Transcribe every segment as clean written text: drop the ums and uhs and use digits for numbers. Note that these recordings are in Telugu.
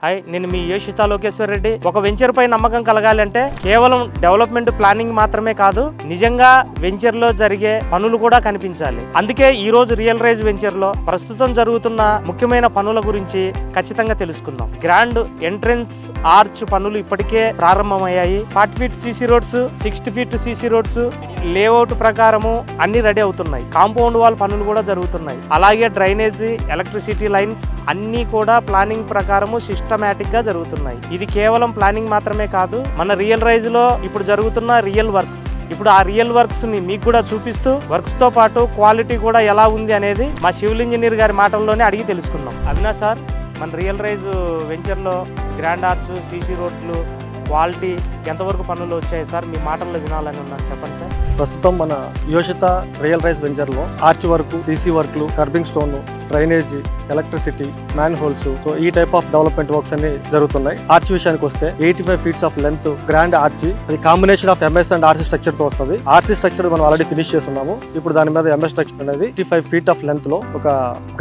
హాయ్, నేను మీ యోషితా లోకేశ్వర్ రెడ్డి. ఒక వెంచర్ పై నమ్మకం కలగాలంటే కేవలం డెవలప్మెంట్ ప్లానింగ్ మాత్రమే కాదు, నిజంగా వెంచర్ లో జరిగే పనులు కూడా కనిపించాలి. అందుకే ఈ రోజు రియల్ రైజ్ వెంచర్ లో ప్రస్తుతం జరుగుతున్న ముఖ్యమైన పనుల గురించి ఖచ్చితంగా తెలుసుకుందాం. గ్రాండ్ ఎంట్రన్స్ ఆర్చ్ పనులు ఇప్పటికే ప్రారంభమయ్యాయి. 40 feet CC roads, 60 feet CC roads layout ప్రకారము అన్ని రెడీ అవుతున్నాయి. కాంపౌండ్ వాల్ పనులు కూడా జరుగుతున్నాయి. అలాగే డ్రైనేజీ, ఎలక్ట్రిసిటీ లైన్స్ అన్ని కూడా ప్లానింగ్ ప్రకారము సిస్టమేటిక్ గా జరుగుతున్నాయి. ఇది కేవలం ప్లానింగ్ మాత్రమే కాదు, మన రియల్ రైజ్ లో ఇప్పుడు జరుగుతున్న రియల్ వర్క్స్. ఇప్పుడు ఆ రియల్ వర్క్స్ ని మీకు కూడా చూపిస్తూ వర్క్స్ తో పాటు క్వాలిటీ కూడా ఎలా ఉంది అనేది మా సివిల్ ఇంజనీర్ గారి మాటల్లోనే అడిగి తెలుసుకుందాం. అవినాష్ సార్, మన రియల్ రైజ్ వెంచర్ లో గ్రాండ్ ఆర్చ్, సిసి రోడ్లు క్వాలిటీ ఎంతవరకు పనులు వచ్చాయి సార్? మీ మాటల్లో వినాలని ఉన్నాను, చెప్పండి సార్. ప్రస్తుతం మన యోషితా రియల్ రైజ్ వెంచర్ లో ఆర్చ్ వర్క్, సిసి వర్క్లు, curbing stone, drainage, electricity, manholes, so ఈ టైప్ ఆఫ్ డెవలప్మెంట్ వర్క్స్ అన్ని జరుగుతున్నాయి. ఆర్చ్ విషయానికి వస్తే 85 feets of length grand arch. అది combination of MS and RC structure తో వస్తుంది. ఆర్సీ స్ట్రక్చర్ మనం ఆల్రెడీ ఫినిష్ చేస్తున్నాము. ఇప్పుడు దాని మీద ఎంఎస్ స్ట్రక్చర్ అనేది 85 ఫీట్ ఆఫ్ లెంత్ లో ఒక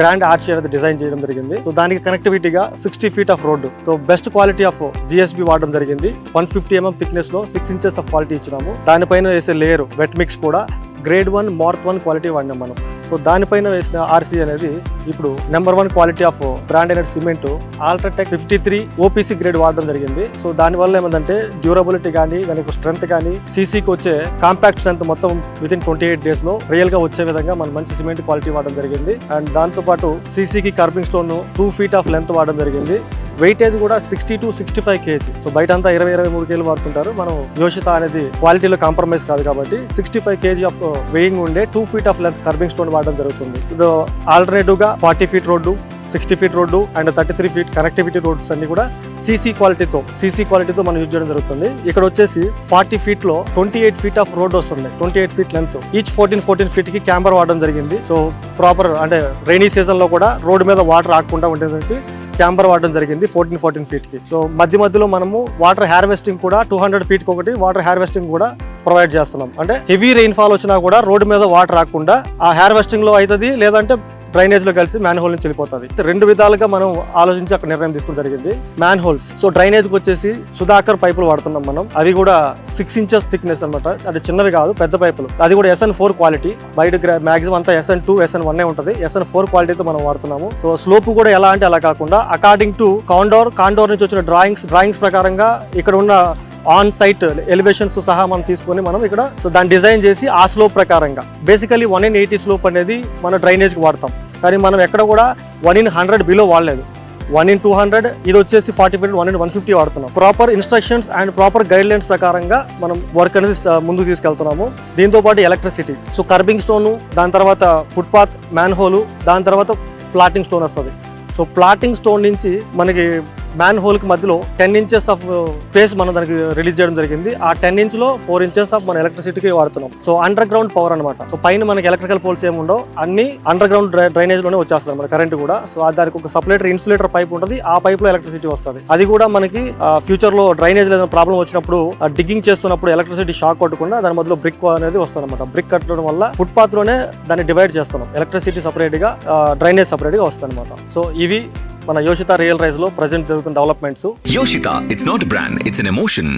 గ్రాండ్ ఆర్చ్ అనేది డిజైన్ చేయడం జరిగింది. సో దానికి కనెక్టివిటీగా 60 feet of road, so best quality of GSB వాడడం జరిగింది. 150 mm థిక్నెస్ లో 6 inches ఆఫ్ క్వాలిటీ ఇచ్చినాము. దానిపైన వేసే లేయర్ వెట్ మిక్స్ కూడా గ్రేడ్ 1 మార్క్ 1 క్వాలిటీ వాడినాం మనం. సో దానిపైన వేసిన ఆర్సీ అనేది ఇప్పుడు నెంబర్ 1 క్వాలిటీ ఆఫ్ బ్రాండ్ అయిన సిమెంట్ అల్ట్రాటెక్ 53 ఓపీసీ గ్రేడ్ వాడడం జరిగింది. సో దాని వల్ల ఏమంటే డ్యూరబిలిటీ కానీ, దానికి స్ట్రెంత్ కానీ, సీసీకి వచ్చే కాంపాక్ట్ స్ట్రెంత్ మొత్తం వితిన్ 28 days లో రియల్ గా వచ్చే విధంగా మనం మంచి సిమెంట్ క్వాలిటీ వాడడం జరిగింది. అండ్ దాంతో పాటు సీసీకి curbing stone 2 feet of length వాడడం జరిగింది. వెయిటేజ్ కూడా 60 to 65 kg. సో బయట అంతా 20-23 kg వాడుతుంటారు. మనం యోషితా అనేది క్వాలిటీలో కాంప్రమైజ్ కాదు కాబట్టి 65 kg ఆఫ్ వెయింగ్ ఉండే 2 feet of length kerbing stone వాడడం జరుగుతుంది. ఇది ఆల్టర్నేటివ్ గా 40 feet road, 60 feet road and 33 feet connectivity roads అన్ని కూడా సీసీ క్వాలిటీతో మనం యూజ్ చేయడం జరుగుతుంది. ఇక్కడ వచ్చేసి 40 feet లో 28 feet ఆఫ్ రోడ్ వస్తుంది. 28 feet లెంత్, ఈచ్ 14 feet కి క్యాంబర్ వాడడం జరిగింది. సో ప్రాపర్ అంటే రైనీ సీజన్ లో కూడా రోడ్డు మీద వాటర్ ఆగకుండా ఉండేదానికి క్యాంబర్ వాడడం జరిగింది 14 feet కి. సో మధ్యలో మనము వాటర్ హార్వెస్టింగ్ కూడా 200 feet కి ఒకటి వాటర్ హార్వెస్టింగ్ కూడా ప్రొవైడ్ చేస్తున్నాం. అంటే హెవీ రెయిన్ ఫాల్ వచ్చినా కూడా రోడ్డు మీద వాటర్ రాకుండా ఆ హార్వెస్టింగ్ లో అవుతుంది, లేదంటే డ్రైనేజ్ లో కలిసి మ్యాన్ హోల్ నుంచి వెళ్ళిపోతుంది. 2 విధాలుగా మనం ఆలోచించి అక్కడ నిర్ణయం తీసుకోవడం జరిగింది. మ్యాన్ హోల్స్, సో డ్రైనేజ్ కి వచ్చేసి సుధాకర్ పైపులు వాడుతున్నాం మనం. అవి కూడా 6 inches థిక్నెస్ అనమాట. అంటే చిన్నవి కాదు, పెద్ద పైపులు. అది కూడా SN4 క్వాలిటీ. బయట మాక్సిమం అంతా SN2, SN1 ఉంటుంది. SN4 క్వాలిటీతో మనం వాడుతున్నాము. సో స్లోప్ కూడా ఎలా అంటే అలా కాకుండా అకార్డింగ్ టు కాండోర్ నుంచి వచ్చిన డ్రాయింగ్స్ ప్రకారంగా ఇక్కడ ఉన్న ఆన్ సైట్ ఎలివేషన్స్ సహా మనం తీసుకొని మనం ఇక్కడ సో దాన్ని డిజైన్ చేసి ఆ స్లోప్ ప్రకారంగా బేసికలీ 1/80 స్లోప్ అనేది మన డ్రైనేజ్కి వాడతాం. కానీ మనం ఎక్కడ కూడా 1/100 బిలో వాడలేదు. 1/200, ఇది వచ్చేసి 40 feet 1/150 వాడుతున్నాం. Proper instructions and proper guide lines ప్రకారంగా మనం వర్క్ అనేది ముందుకు తీసుకెళ్తున్నాము. దీంతో పాటు ఎలక్ట్రిసిటీ, సో కర్బింగ్ స్టోను, దాని తర్వాత ఫుట్పాత్, మ్యాన్ హోలు, దాని తర్వాత ప్లాటింగ్ స్టోన్ వస్తుంది. సో ప్లాటింగ్ స్టోన్ నుంచి మనకి మ్యాన్ హోల్ కి మధ్యలో 10 inches ఆఫ్ స్పేస్ మనం దానికి రిలీజ్ చేయడం జరిగింది. ఆ 10 inch లో 4 inches ఆఫ్ మన ఎలక్ట్రిసిటీకి వాడుతున్నాం. సో అండర్ గ్రౌండ్ పవర్ అనమాట. సో పైన మనకి ఎలక్ట్రికల్ పోల్స్ ఏమి ఉండవు, అన్ని అండర్ గ్రౌండ్ డ్రైనేజ్ లోనే వచ్చేస్తుంది మన కరెంట్ కూడా. సో దానికి ఒక సపరేటర్ ఇన్సులేటర్ పైప్ ఉంటుంది, ఆ పైప్ లో ఎలక్ట్రిసిటీ వస్తుంది. అది కూడా మనకి ఫ్యూచర్ లో డ్రైనేజ్ ఏదైనా ప్రాబ్లం వచ్చినప్పుడు డిగ్గింగ్ చేస్తున్నప్పుడు ఎలక్ట్రిసిటీ షాక్ కొట్టకుండా దాని మధ్యలో బ్రిక్ అనేది వస్తుంది అనమాట. బ్రిక్ కట్టడం వల్ల ఫుట్పాత్ లోనే దాన్ని డివైడ్ చేస్తున్నాం. ఎలక్ట్రిసిటీ సపరేట్ గా, డ్రైనేజ్ సపరేట్ గా వస్తుంది అనమాట. సో ఇవి మన యోషితా రియల్ రైజ్ లో ప్రెజెంట్ జరుగుతున్న developments. Yoshita, it's not a brand, it's an emotion.